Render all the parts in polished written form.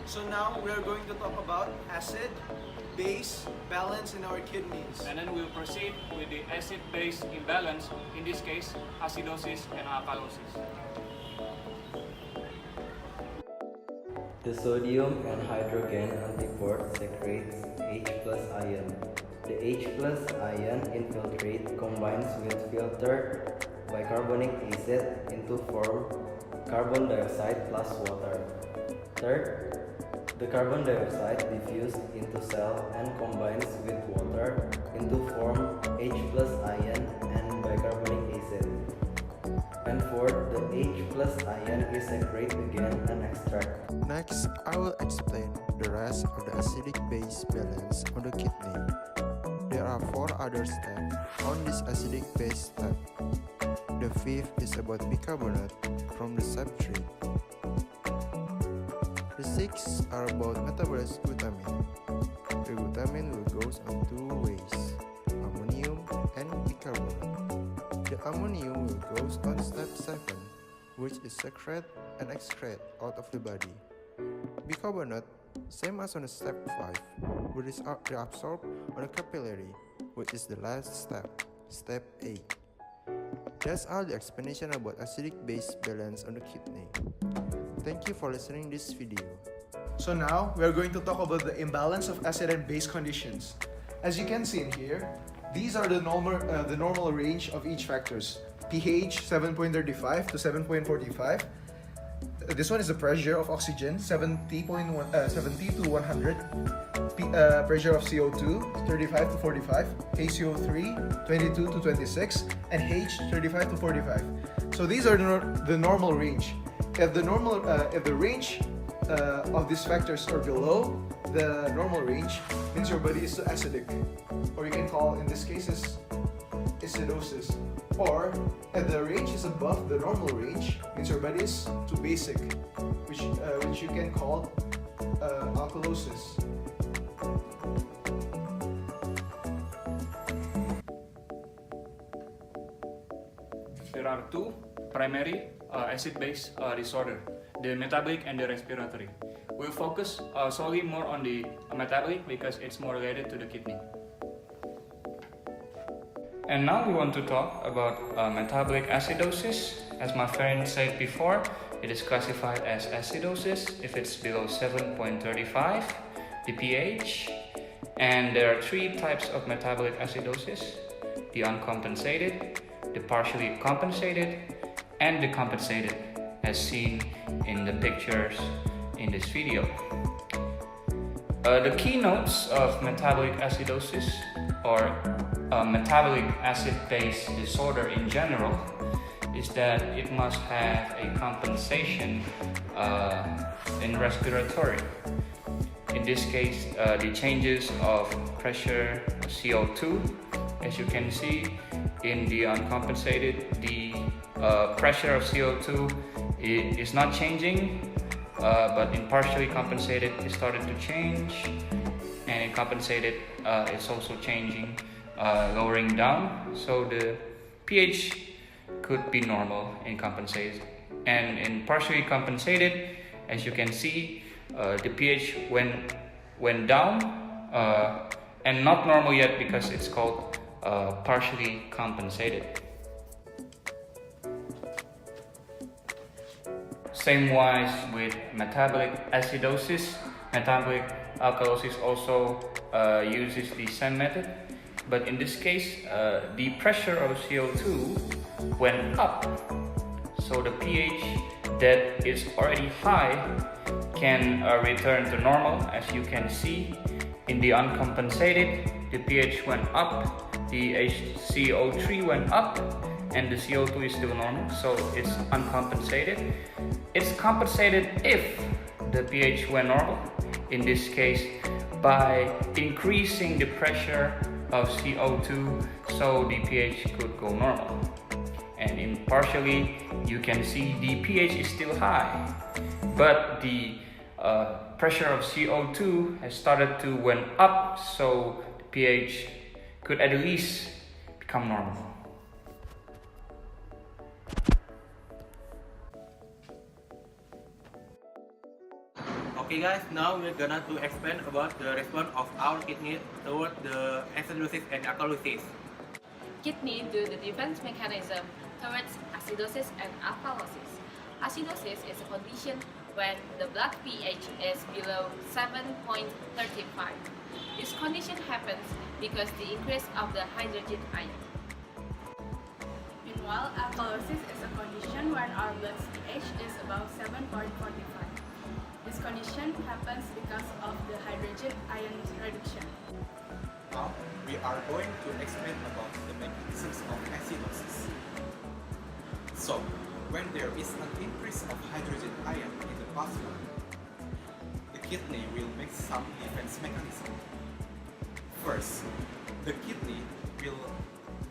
So now we are going to talk about acid-base balance in our kidneys. And then we'll proceed with the acid-base imbalance, in this case, acidosis and alkalosis. The sodium and hydrogen antiport secretes H plus ion. The H plus ion infiltrate combines with filtered bicarbonic acid into form carbon dioxide plus water. Third, the carbon dioxide diffused into cell and combines with water into form H plus ion and bicarbonic acid. And fourth, the H plus ion is secreted again and extract. Next, I will explain the rest of the acidic base balance on the kidney. There are 4 other steps on this acidic base step. The fifth is about bicarbonate from the step 3. The 6 are about metabolized glutamine. The glutamine will go on 2 ways, ammonium and bicarbonate. The ammonium will go on step 7, which is secrete and excrete out of the body. Bicarbonate, same as on step 5, will is reabsorbed on a capillary, which is the last step 8. That's all the explanation about acidic base balance on the kidney. Thank you for listening this video. So now we are going to talk about the imbalance of acid and base conditions. As you can see in here, these are the normal range of each factors. pH 7.35 to 7.45. This one is the pressure of oxygen 70 to 100. Pressure of CO2 35 to 45. HCO3 22 to 26, and H 35 to 45. So these are the normal range. If the range of these factors are below the normal range, means your body is too acidic, or you can call in this case acidosis. Or if the range is above the normal range, means your body is too basic, which you can call alkalosis. There are 2 primary acid-base disorder, the metabolic and the respiratory. We'll focus solely more on the metabolic because it's more related to the kidney. And now we want to talk about metabolic acidosis. As my friend said before, it is classified as acidosis if it's below 7.35 the pH. And there are 3 types of metabolic acidosis: the uncompensated, the partially compensated, and the compensated, as seen in the pictures in this video. The keynotes of metabolic acidosis, or metabolic acid-base disorder in general, is that it must have a compensation in respiratory. In this case, the changes of pressure of CO2, as you can see in the uncompensated, the pressure of CO2 is not changing, but in partially compensated it started to change, and in compensated it's also changing, lowering down, so the pH could be normal in compensated. And in partially compensated, as you can see, the pH went down, and not normal yet because it's called partially compensated. Same wise with metabolic acidosis. Metabolic alkalosis also uses the same method, but in this case the pressure of CO2 went up, so the pH that is already high can return to normal. As you can see in the uncompensated, the pH went up, the HCO3 went up, and the CO2 is still normal, so it's uncompensated. It's compensated if the pH went normal, in this case by increasing the pressure of CO2 so the pH could go normal. And in partially, you can see the pH is still high, but the pressure of CO2 has started to went up, so the pH could at least become normal. Okay guys, now we're gonna to explain about the response of our kidney toward the acidosis and alkalosis. Kidney do the defense mechanism towards acidosis and alkalosis. Acidosis is a condition when the blood pH is below 7.35. This condition happens because the increase of the hydrogen ion. Meanwhile, alkalosis is a condition when our blood pH is above 7.45. This condition happens because of the hydrogen ion reduction. Now, we are going to explain about the mechanisms of acidosis. So, when there is an increase of hydrogen ion in the plasma, the kidney will make some defense mechanism. First, the kidney will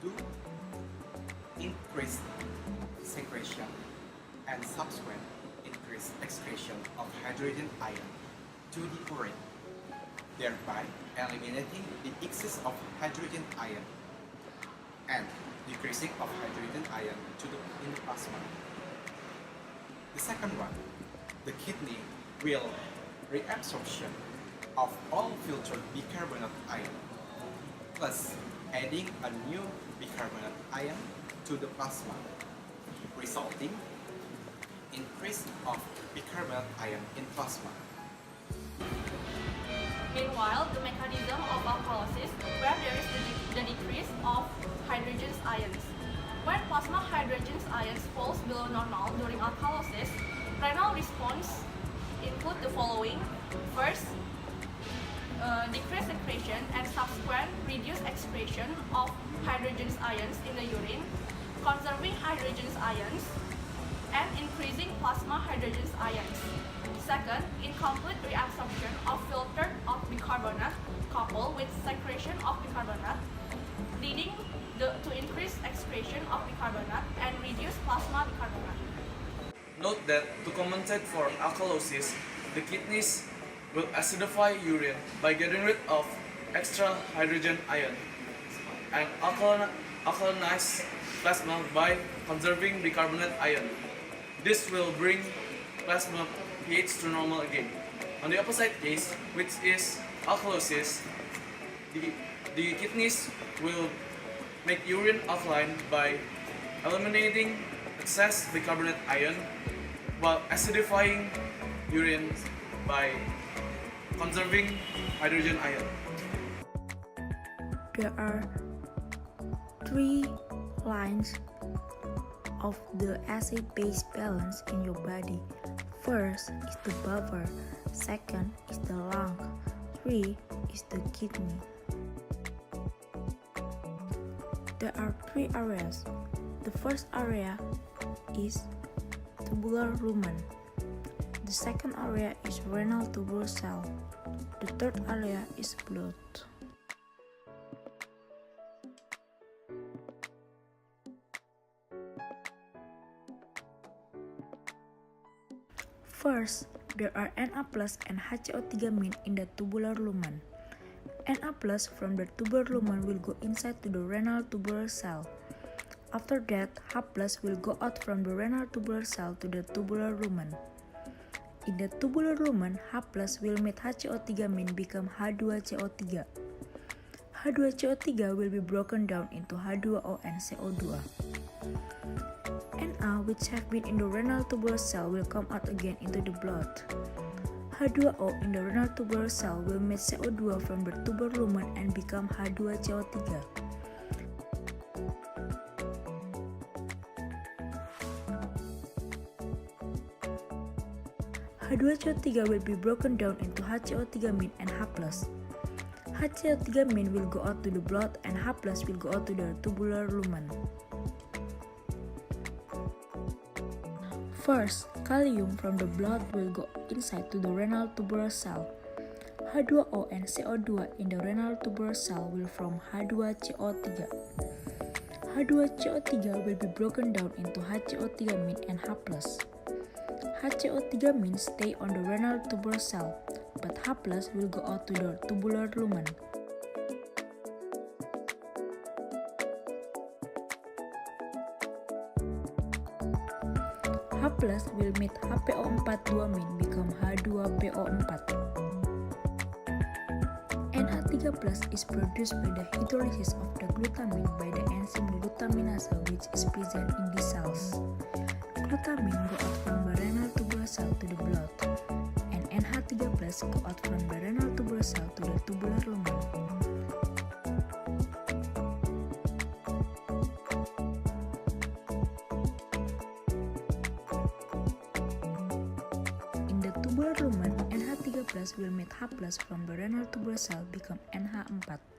do increased secretion and subsequent increased excretion of hydrogen ion to the urine, thereby eliminating the excess of hydrogen ion and decreasing of hydrogen ion in the plasma. The second one, the kidney will reabsorption of all filtered bicarbonate ion, plus adding a new bicarbonate ion to the plasma, resulting increase of bicarbonate ion in plasma. Meanwhile, the mechanism of alkalosis, where there is the decrease of hydrogen ions. When plasma hydrogen ions falls below normal during alkalosis, renal response include the following. First, decreased secretion and subsequent reduced excretion of hydrogen ions in the urine, conserving hydrogen ions, and increasing plasma hydrogen ions. Second, incomplete reabsorption of filtered of bicarbonate coupled with secretion of bicarbonate, leading to increased excretion of bicarbonate and reduced plasma bicarbonate. Note that to compensate for alkalosis, the kidneys will acidify urine by getting rid of extra hydrogen ion and alkalinize plasma by conserving bicarbonate ion. This will bring plasma pH to normal again. On the opposite case, which is alkalosis, the kidneys will make urine alkaline by eliminating excess bicarbonate ion while acidifying urine by conserving hydrogen ion. There are three lines of the acid-base balance in your body. First is the bladder, second is the lung, three is the kidney. There are three areas. The first area is tubular lumen. The second area is renal tubular cell. The third area is blood. First, there are Na plus and HCO3 in the tubular lumen. Na plus from the tubular lumen will go inside to the renal tubular cell. After that, H plus will go out from the renal tubular cell to the tubular lumen. In the tubular lumen, H plus will meet HCO3 become H2CO3. H2CO3 will be broken down into H2O and CO2. Na, which have been in the renal tubular cell, will come out again into the blood. H2O in the renal tubular cell will meet CO2 from the tubular lumen and become H2CO3. H2CO3 will be broken down into HCO3 and H+. HCO3 will go out to the blood and H+ will go out to the tubular lumen. First, kalium from the blood will go inside to the renal tubular cell. H2O and CO2 in the renal tubular cell will form H2CO3. H2CO3 will be broken down into HCO3 and H+. HCO3 stay on the renal tubular cell, but H+ will go out to the tubular lumen. H+ plus will meet HPO4 2-min become H2PO4. NH3 plus is produced by the hydrolysis of the glutamine by the enzyme glutaminase which is present in these cells. Glutamine go out from the renal tubular cell to the blood, and NH3 plus go out from the renal tubular cell to the tubular lumen. In the tubular lumen, NH3 plus will meet H plus from the renal tubular cell become NH4.